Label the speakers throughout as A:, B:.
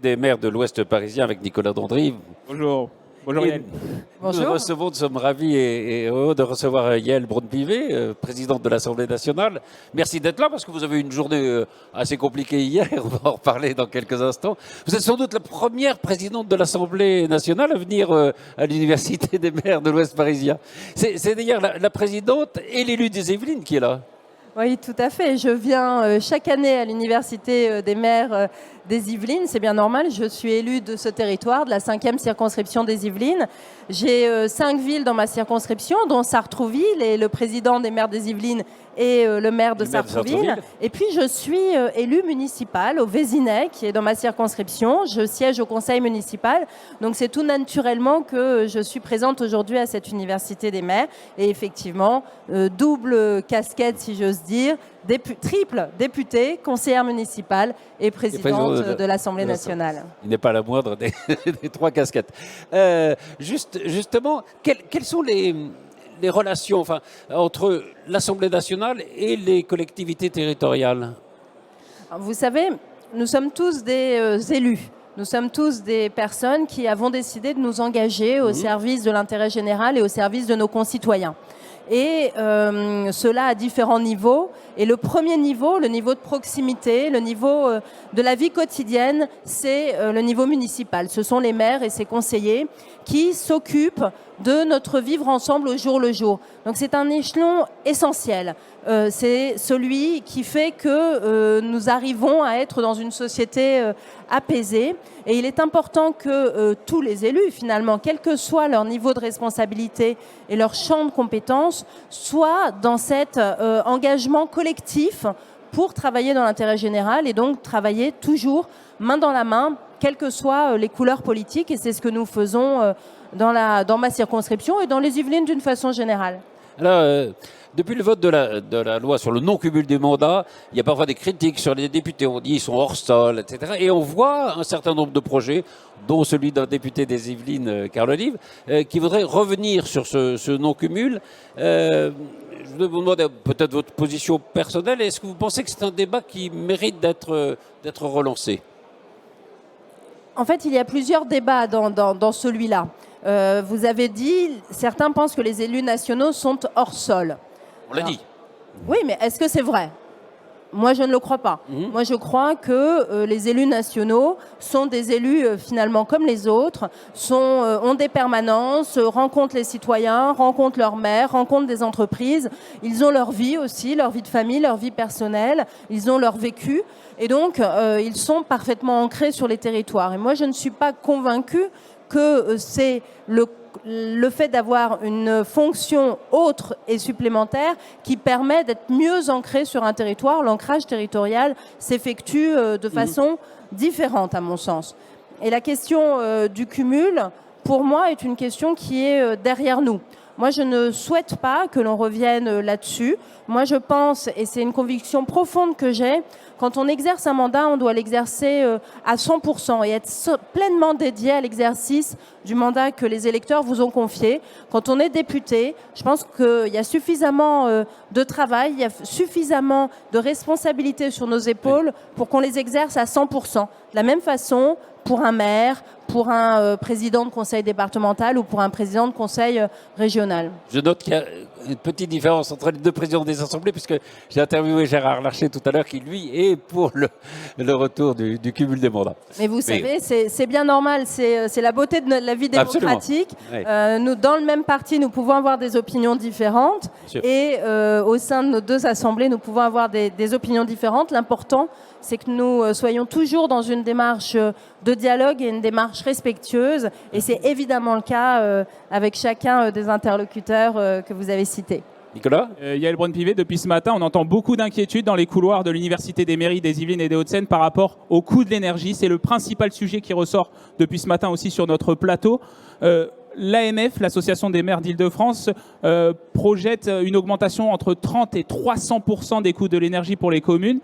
A: Des maires de l'Ouest parisien avec Nicolas Dondry.
B: Bonjour. Bonjour Yael.
A: Bonjour. Nous sommes ravis et heureux de recevoir Yael Braun-Pivet, présidente de l'Assemblée nationale. Merci d'être là parce que vous avez eu une journée assez compliquée hier, on va en reparler dans quelques instants. Vous êtes sans doute la première présidente de l'Assemblée nationale à venir à l'Université des maires de l'Ouest parisien. C'est d'ailleurs la présidente et l'élu des Yvelines qui est là.
C: Oui, tout à fait. Je viens chaque année à l'Université des maires des Yvelines. C'est bien normal. Je suis élue de ce territoire, de la 5e circonscription des Yvelines. J'ai 5 villes dans ma circonscription, dont Sartrouville, et le président des maires des Yvelines et le maire de Sartrouville. Et puis, je suis élue municipale au Vézinay, qui est dans ma circonscription. Je siège au conseil municipal. Donc, c'est tout naturellement que je suis présente aujourd'hui à cette Université des maires. Et effectivement, double casquette, si j'ose dire, triple députée, conseillère municipale et présidente de l'Assemblée nationale.
A: Il n'est pas la moindre des 3 casquettes. Justement, quelles sont les relations entre l'Assemblée nationale et les collectivités territoriales?
C: Vous savez, nous sommes tous des élus. Nous sommes tous des personnes qui avons décidé de nous engager au service de l'intérêt général et au service de nos concitoyens. Et cela à différents niveaux. Et le premier niveau, le niveau de proximité, le niveau de la vie quotidienne, c'est le niveau municipal. Ce sont les maires et ses conseillers qui s'occupent de notre vivre ensemble au jour le jour. Donc c'est un échelon essentiel. C'est celui qui fait que nous arrivons à être dans une société apaisée. Et il est important que tous les élus, finalement, quel que soit leur niveau de responsabilité et leur champ de compétences, soient dans cet engagement collectif pour travailler dans l'intérêt général et donc travailler toujours main dans la main, quelles que soient les couleurs politiques. Et c'est ce que nous faisons dans ma circonscription et dans les Yvelines d'une façon générale.
A: Alors, depuis le vote de la loi sur le non-cumul des mandats, il y a parfois des critiques sur les députés. On dit qu'ils sont hors sol, etc. Et on voit un certain nombre de projets, dont celui d'un député des Yvelines, Carl Olive, qui voudrait revenir sur ce non-cumul. Je voudrais vous demander peut-être votre position personnelle. Est-ce que vous pensez que c'est un débat qui mérite d'être relancé?
C: En fait, il y a plusieurs débats dans celui-là. Vous avez dit, certains pensent que les élus nationaux sont hors sol.
A: On l'a dit.
C: Oui, mais est-ce que c'est vrai? Moi, je ne le crois pas. Moi, je crois que les élus nationaux sont des élus finalement comme les autres, ont des permanences, rencontrent les citoyens, rencontrent leurs maires, rencontrent des entreprises. Ils ont leur vie aussi, leur vie de famille, leur vie personnelle. Ils ont leur vécu. Et donc, ils sont parfaitement ancrés sur les territoires. Et moi, je ne suis pas convaincue que c'est le fait d'avoir une fonction autre et supplémentaire qui permet d'être mieux ancré sur un territoire. L'ancrage territorial s'effectue de façon différente, à mon sens. Et la question du cumul, pour moi, est une question qui est derrière nous. Moi, je ne souhaite pas que l'on revienne là-dessus. Moi, je pense, et c'est une conviction profonde que j'ai, quand on exerce un mandat, on doit l'exercer à 100% et être pleinement dédié à l'exercice du mandat que les électeurs vous ont confié. Quand on est député, je pense qu'il y a suffisamment de travail, il y a suffisamment de responsabilités sur nos épaules pour qu'on les exerce à 100%. De la même façon, pour un maire, pour un président de conseil départemental ou pour un président de conseil régional.
A: Je note qu'il y a une petite différence entre les deux présidents des assemblées, puisque j'ai interviewé Gérard Larcher tout à l'heure, qui lui est pour le retour du cumul des mandats.
C: Mais vous savez, c'est bien normal, c'est la beauté de la vie démocratique. Nous, dans le même parti, nous pouvons avoir des opinions différentes, et au sein de nos deux assemblées, nous pouvons avoir des opinions différentes. L'important, c'est que nous soyons toujours dans une démarche de dialogue et une démarche respectueuse. Et c'est évidemment le cas avec chacun des interlocuteurs que vous avez cités.
A: Nicolas
B: Yael Braun-Pivet, depuis ce matin, on entend beaucoup d'inquiétudes dans les couloirs de l'Université des mairies des Yvelines et des Hauts-de-Seine par rapport au coût de l'énergie. C'est le principal sujet qui ressort depuis ce matin aussi sur notre plateau. L'AMF, l'Association des maires d'Île-de-France, projette une augmentation entre 30 et 300% des coûts de l'énergie pour les communes.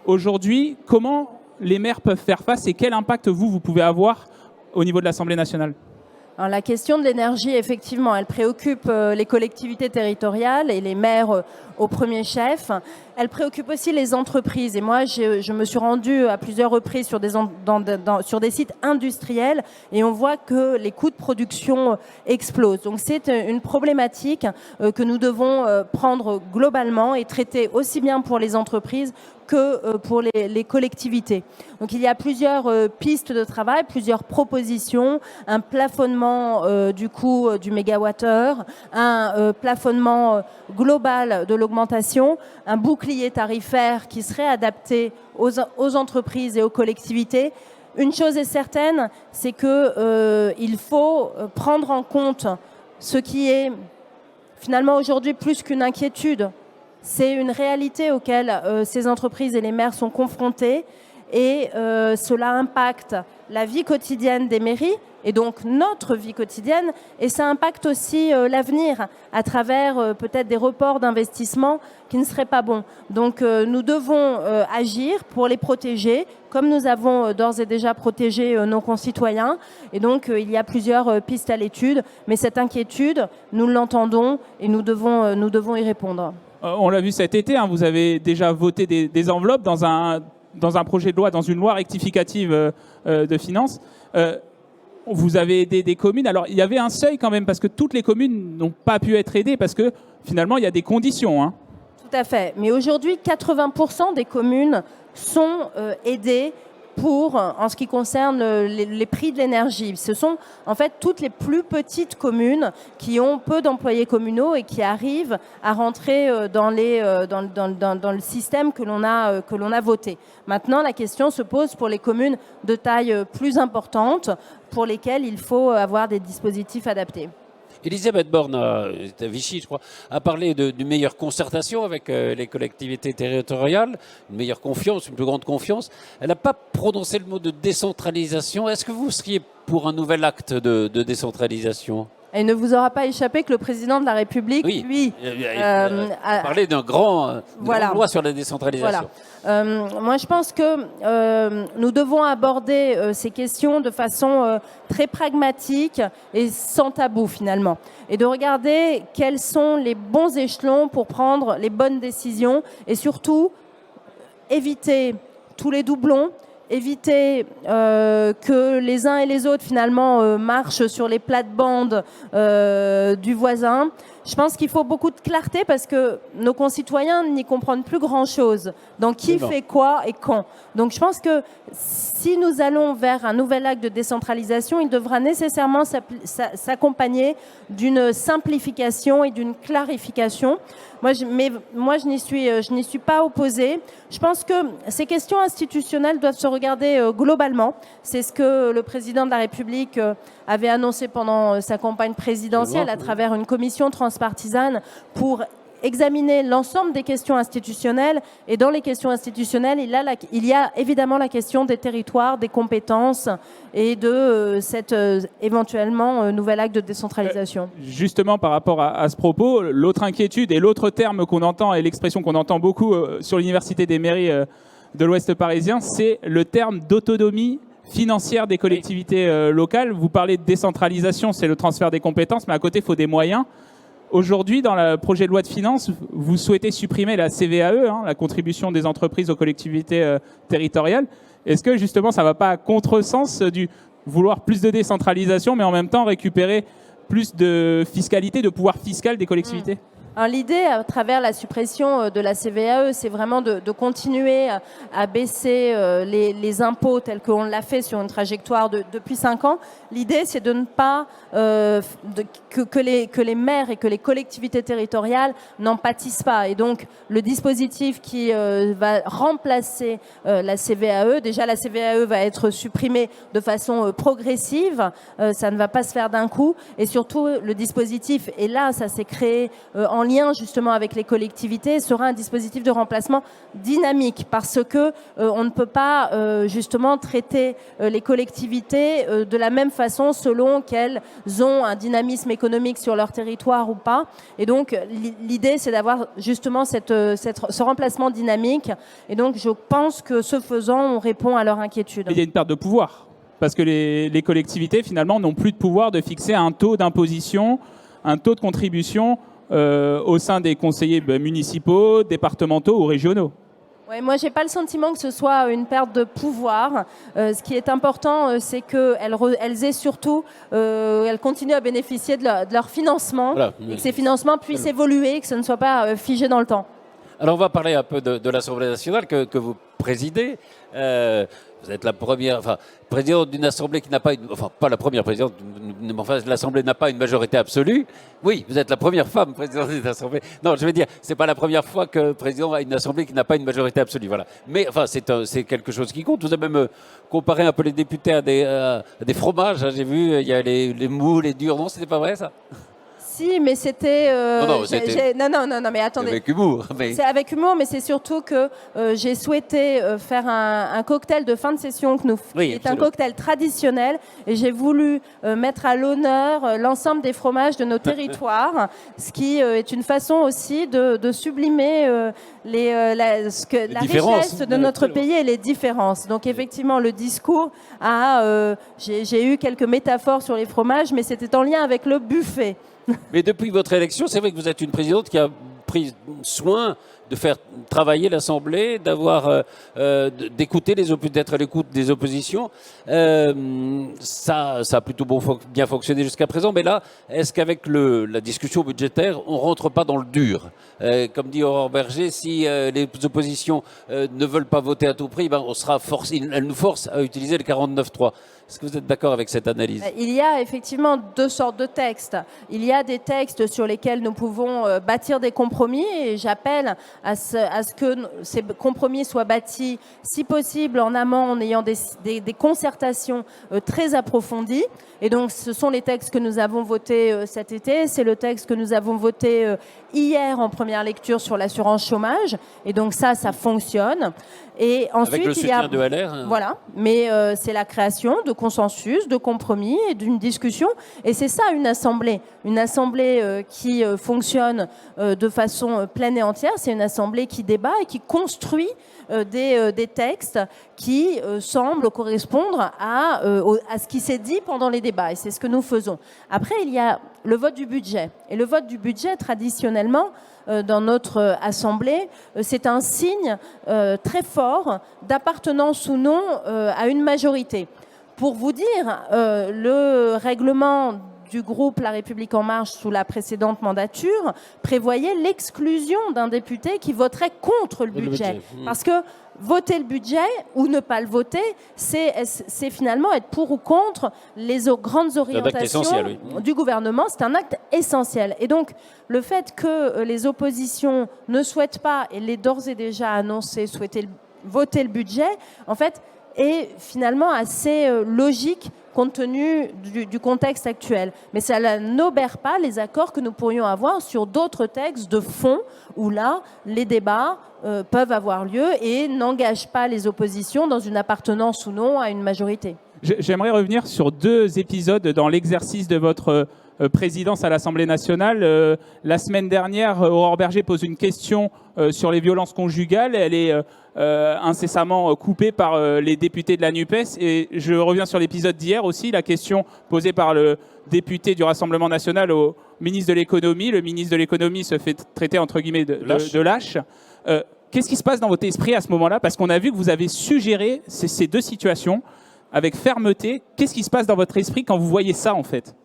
B: Aujourd'hui, comment les maires peuvent faire face et quel impact vous pouvez avoir au niveau de l'Assemblée nationale?
C: Alors, la question de l'énergie, effectivement, elle préoccupe les collectivités territoriales et les maires au premier chef. Elle préoccupe aussi les entreprises. Et moi, je me suis rendue à plusieurs reprises sur sur des sites industriels et on voit que les coûts de production explosent. Donc c'est une problématique que nous devons prendre globalement et traiter aussi bien pour les entreprises que pour les collectivités. Donc il y a plusieurs pistes de travail, plusieurs propositions, un plafonnement du coût du mégawattheure, un plafonnement global de l'augmentation, un bouclier tarifaire qui serait adapté aux entreprises et aux collectivités. Une chose est certaine, c'est qu'il faut prendre en compte ce qui est finalement aujourd'hui plus qu'une inquiétude. C'est une réalité auquel ces entreprises et les maires sont confrontés et cela impacte la vie quotidienne des mairies et donc notre vie quotidienne et ça impacte aussi l'avenir à travers peut-être des reports d'investissement qui ne seraient pas bons. Donc nous devons agir pour les protéger comme nous avons d'ores et déjà protégé nos concitoyens. Et donc il y a plusieurs pistes à l'étude, mais cette inquiétude, nous l'entendons et nous devons y répondre.
B: On l'a vu cet été, hein, vous avez déjà voté des enveloppes dans un projet de loi, dans une loi rectificative de finances. Vous avez aidé des communes. Alors, il y avait un seuil quand même, parce que toutes les communes n'ont pas pu être aidées, parce que finalement, il y a des conditions. Hein.
C: Tout à fait. Mais aujourd'hui, 80% des communes sont aidées en ce qui concerne les prix de l'énergie. Ce sont en fait toutes les plus petites communes qui ont peu d'employés communaux et qui arrivent à rentrer dans le système que l'on a voté. Maintenant, la question se pose pour les communes de taille plus importante, pour lesquelles il faut avoir des dispositifs adaptés.
A: Elisabeth Borne, à Vichy, je crois, a parlé d'une meilleure concertation avec les collectivités territoriales, une meilleure confiance, une plus grande confiance. Elle n'a pas prononcé le mot de décentralisation. Est-ce que vous seriez pour un nouvel acte de décentralisation ?
C: Et il ne vous aura pas échappé que le président de la République, lui,
A: a parlé d'une grande loi sur la décentralisation.
C: Voilà. Moi, je pense que nous devons aborder ces questions de façon très pragmatique et sans tabou, finalement. Et de regarder quels sont les bons échelons pour prendre les bonnes décisions et surtout éviter tous les doublons, éviter que les uns et les autres finalement marchent sur les plates-bandes du voisin. Je pense qu'il faut beaucoup de clarté parce que nos concitoyens n'y comprennent plus grand-chose dans qui fait quoi et quand. Donc je pense que si nous allons vers un nouvel acte de décentralisation, il devra nécessairement s'accompagner d'une simplification et d'une clarification. Moi, je n'y suis pas opposée. Je pense que ces questions institutionnelles doivent se regarder globalement. C'est ce que le président de la République avait annoncé pendant sa campagne présidentielle à travers une commission transpartisane pour examiner l'ensemble des questions institutionnelles. Et dans les questions institutionnelles, il y a évidemment la question des territoires, des compétences et de cet éventuellement nouvel acte de décentralisation.
B: Justement, par rapport à ce propos, l'autre inquiétude et l'autre terme qu'on entend et l'expression qu'on entend beaucoup sur l'université des mairies de l'Ouest parisien, c'est le terme d'autonomie financière des collectivités locales. Vous parlez de décentralisation, c'est le transfert des compétences, mais à côté, il faut des moyens. Aujourd'hui, dans le projet de loi de finances, vous souhaitez supprimer la CVAE, hein, la contribution des entreprises aux collectivités territoriales. Est-ce que justement, ça ne va pas à contresens du vouloir plus de décentralisation, mais en même temps récupérer plus de fiscalité, de pouvoir fiscal des collectivités ?
C: Alors, l'idée, à travers la suppression de la CVAE, c'est vraiment de continuer à baisser les impôts tels qu'on l'a fait sur une trajectoire depuis 5 ans. L'idée, c'est de ne pas que les maires et que les collectivités territoriales n'en pâtissent pas. Et donc, le dispositif qui va remplacer la CVAE, déjà la CVAE va être supprimée de façon progressive, ça ne va pas se faire d'un coup. Et surtout, le dispositif, et là, ça s'est créé en lien justement avec les collectivités, sera un dispositif de remplacement dynamique parce que on ne peut pas justement traiter les collectivités de la même façon selon qu'elles ont un dynamisme économique sur leur territoire ou pas. Et donc l'idée, c'est d'avoir justement ce remplacement dynamique. Et donc je pense que ce faisant, on répond à leur inquiétude.
B: Il y a une perte de pouvoir. parce que les collectivités, finalement, n'ont plus de pouvoir de fixer un taux d'imposition, un taux de contribution au sein des conseillers municipaux, départementaux ou régionaux.
C: Ouais, moi, je n'ai pas le sentiment que ce soit une perte de pouvoir. Ce qui est important, c'est qu'elles aient surtout, elles continuent à bénéficier de leur financement,
A: Voilà.
C: et que ces financements puissent évoluer, que ce ne soit pas figé dans le temps.
A: Alors on va parler un peu de l'Assemblée nationale que vous présidez. Vous êtes la première, présidente d'une assemblée qui n'a pas pas la première présidente, mais enfin l'Assemblée n'a pas une majorité absolue. Oui, vous êtes la première femme présidente d'une assemblée. Non, je veux dire, c'est pas la première fois que le président a une assemblée qui n'a pas une majorité absolue. Voilà. Mais c'est quelque chose qui compte. Vous avez même comparé un peu les députés à des fromages. Hein, j'ai vu, il y a les mous, les durs. Non, c'était pas vrai ça?
C: Si, mais c'était...
A: Non,
C: mais attendez.
A: Avec humour. Mais...
C: C'est avec humour, mais c'est surtout que j'ai souhaité faire un cocktail de fin de session qui est un cocktail traditionnel, et j'ai voulu mettre à l'honneur l'ensemble des fromages de nos territoires, ce qui est une façon aussi de sublimer la richesse de notre pays et les différences. Donc effectivement, le discours j'ai eu quelques métaphores sur les fromages, mais c'était en lien avec le buffet.
A: Mais depuis votre élection, c'est vrai que vous êtes une présidente qui a pris soin de faire travailler l'Assemblée, d'écouter d'être à l'écoute des oppositions. Ça a plutôt bien fonctionné jusqu'à présent. Mais là, est-ce qu'avec la discussion budgétaire, on rentre pas dans le dur? Comme dit Aurore Berger, si les oppositions ne veulent pas voter à tout prix, on sera elles nous forcent à utiliser le 49.3. Est-ce que vous êtes d'accord avec cette analyse?
C: Il y a effectivement deux sortes de textes. Il y a des textes sur lesquels nous pouvons bâtir des compromis, et j'appelle à ce que ces compromis soient bâtis, si possible, en amont, en ayant des concertations très approfondies. Et donc, ce sont les textes que nous avons votés cet été. C'est le texte que nous avons voté hier en première lecture sur l'assurance chômage. Et donc, ça fonctionne. Et ensuite,
A: avec le soutien de LR.
C: Voilà, mais c'est la création de consensus, de compromis et d'une discussion. Et c'est ça une assemblée. Une assemblée qui fonctionne de façon pleine et entière. C'est une assemblée qui débat et qui construit des textes qui semblent correspondre à ce qui s'est dit pendant les débats. Et c'est ce que nous faisons. Après, il y a le vote du budget. Et le vote du budget, traditionnellement, dans notre assemblée, c'est un signe très fort d'appartenance ou non à une majorité. Pour vous dire, le règlement du groupe La République En Marche sous la précédente mandature prévoyait l'exclusion d'un député qui voterait contre le budget. Parce que voter le budget ou ne pas le voter, c'est finalement être pour ou contre les grandes orientations du gouvernement. C'est un acte essentiel. Et donc, le fait que les oppositions ne souhaitent pas, et l'est d'ores et déjà annoncé, souhaiter voter le budget, en fait, est finalement assez logique compte tenu du contexte actuel. Mais ça n'obère pas les accords que nous pourrions avoir sur d'autres textes de fond où là, les débats peuvent avoir lieu et n'engagent pas les oppositions dans une appartenance ou non à une majorité.
B: J'aimerais revenir sur 2 épisodes dans l'exercice de votre présidence à l'Assemblée nationale. La semaine dernière, Aurore Berger pose une question sur les violences conjugales. Elle est incessamment coupée par les députés de la NUPES. Et je reviens sur l'épisode d'hier aussi, la question posée par le député du Rassemblement national au ministre de l'Économie. Le ministre de l'Économie se fait traiter, entre guillemets, de lâche. Qu'est-ce qui se passe dans votre esprit à ce moment-là? Parce qu'on a vu que vous avez suggéré ces 2 situations avec fermeté. Qu'est-ce qui se passe dans votre esprit quand vous voyez ça, en fait?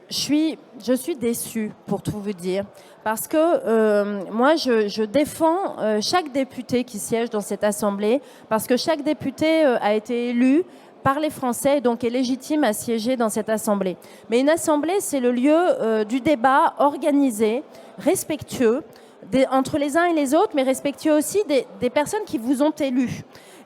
C: Je suis déçue, pour tout vous dire, parce que moi, je défends chaque député qui siège dans cette Assemblée, parce que chaque député a été élu par les Français et donc est légitime à siéger dans cette Assemblée. Mais une Assemblée, c'est le lieu du débat organisé, respectueux, entre les uns et les autres, mais respectueux aussi des personnes qui vous ont élus.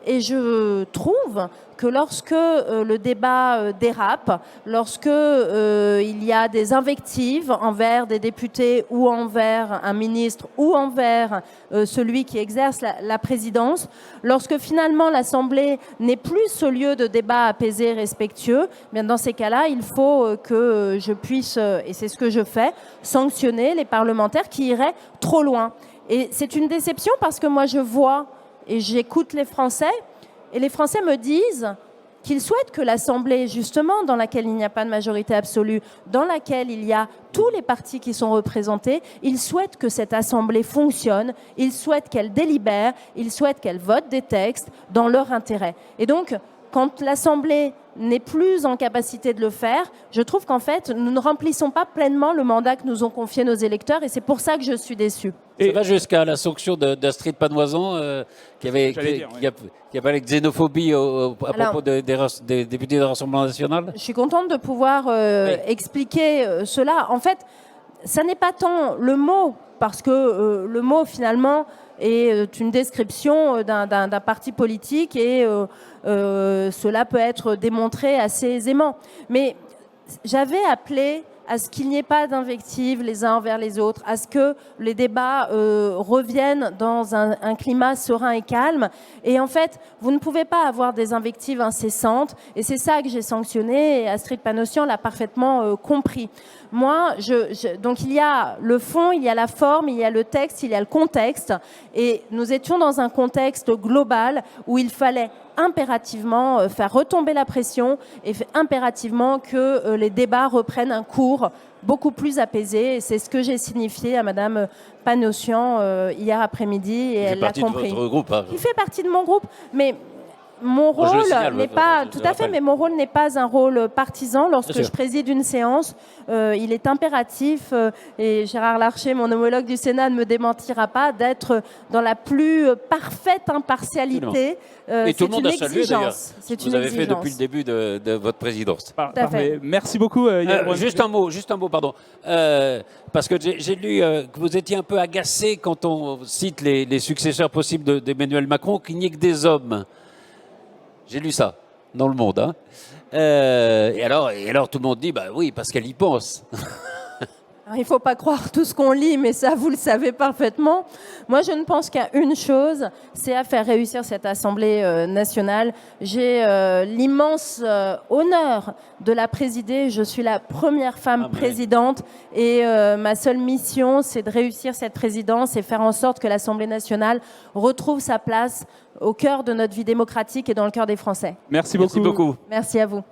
C: Et je trouve que lorsque le débat dérape, lorsque il y a des invectives envers des députés ou envers un ministre ou envers celui qui exerce la présidence, lorsque finalement l'Assemblée n'est plus ce lieu de débat apaisé et respectueux, bien dans ces cas-là, il faut que je puisse, et c'est ce que je fais, sanctionner les parlementaires qui iraient trop loin. Et c'est une déception parce que moi je vois et j'écoute les Français, et les Français me disent qu'il souhaite que l'Assemblée, justement, dans laquelle il n'y a pas de majorité absolue, dans laquelle il y a tous les partis qui sont représentés, il souhaite que cette Assemblée fonctionne, il souhaite qu'elle délibère, il souhaite qu'elle vote des textes dans leur intérêt. Et donc, quand l'Assemblée n'est plus en capacité de le faire, je trouve qu'en fait, nous ne remplissons pas pleinement le mandat que nous ont confié nos électeurs et c'est pour ça que je suis déçue.
A: Ça va jusqu'à la sanction d'Astrid Panoisan qui a parlé de xénophobie propos des députés du Rassemblement national.
C: Je suis contente de pouvoir expliquer cela. En fait, ça n'est pas tant le mot, parce que le mot finalement est une description d'un parti politique et cela peut être démontré assez aisément. Mais j'avais appelé à ce qu'il n'y ait pas d'invectives les uns envers les autres, à ce que les débats reviennent dans un climat serein et calme. Et en fait, vous ne pouvez pas avoir des invectives incessantes. Et c'est ça que j'ai sanctionné. Et Astrid Panosyan l'a parfaitement compris. Moi, donc il y a le fond, il y a la forme, il y a le texte, il y a le contexte. Et nous étions dans un contexte global où il fallait impérativement faire retomber la pression et impérativement que les débats reprennent un cours beaucoup plus apaisé. Et c'est ce que j'ai signifié à Madame Panosyan hier après-midi et elle l'a compris.
A: Votre groupe, hein.
C: Il fait partie de mon groupe, mais mon rôle n'est pas tout à fait, mais mon rôle n'est pas un rôle partisan. Lorsque je préside une séance, il est impératif, et Gérard Larcher, mon homologue du Sénat, ne me démentira pas, d'être dans la plus parfaite impartialité.
A: Et tout le monde a salué d'ailleurs.
C: C'est
A: vous avez fait depuis le début de votre présidence.
B: Parfait. Merci beaucoup.
A: Juste un mot, pardon. Parce que j'ai lu que vous étiez un peu agacé quand on cite les successeurs possibles d'Emmanuel Macron, qu'il n'y ait que des hommes. J'ai lu ça dans Le Monde. Hein. Et alors tout le monde dit, bah oui, parce qu'elle y pense.
C: Il ne faut pas croire tout ce qu'on lit, mais ça, vous le savez parfaitement. Moi, je ne pense qu'à une chose, c'est à faire réussir cette Assemblée nationale. J'ai l'immense honneur de la présider. Je suis la première femme présidente et ma seule mission, c'est de réussir cette présidence et faire en sorte que l'Assemblée nationale retrouve sa place au cœur de notre vie démocratique et dans le cœur des Français.
B: Merci beaucoup.
C: Merci à vous.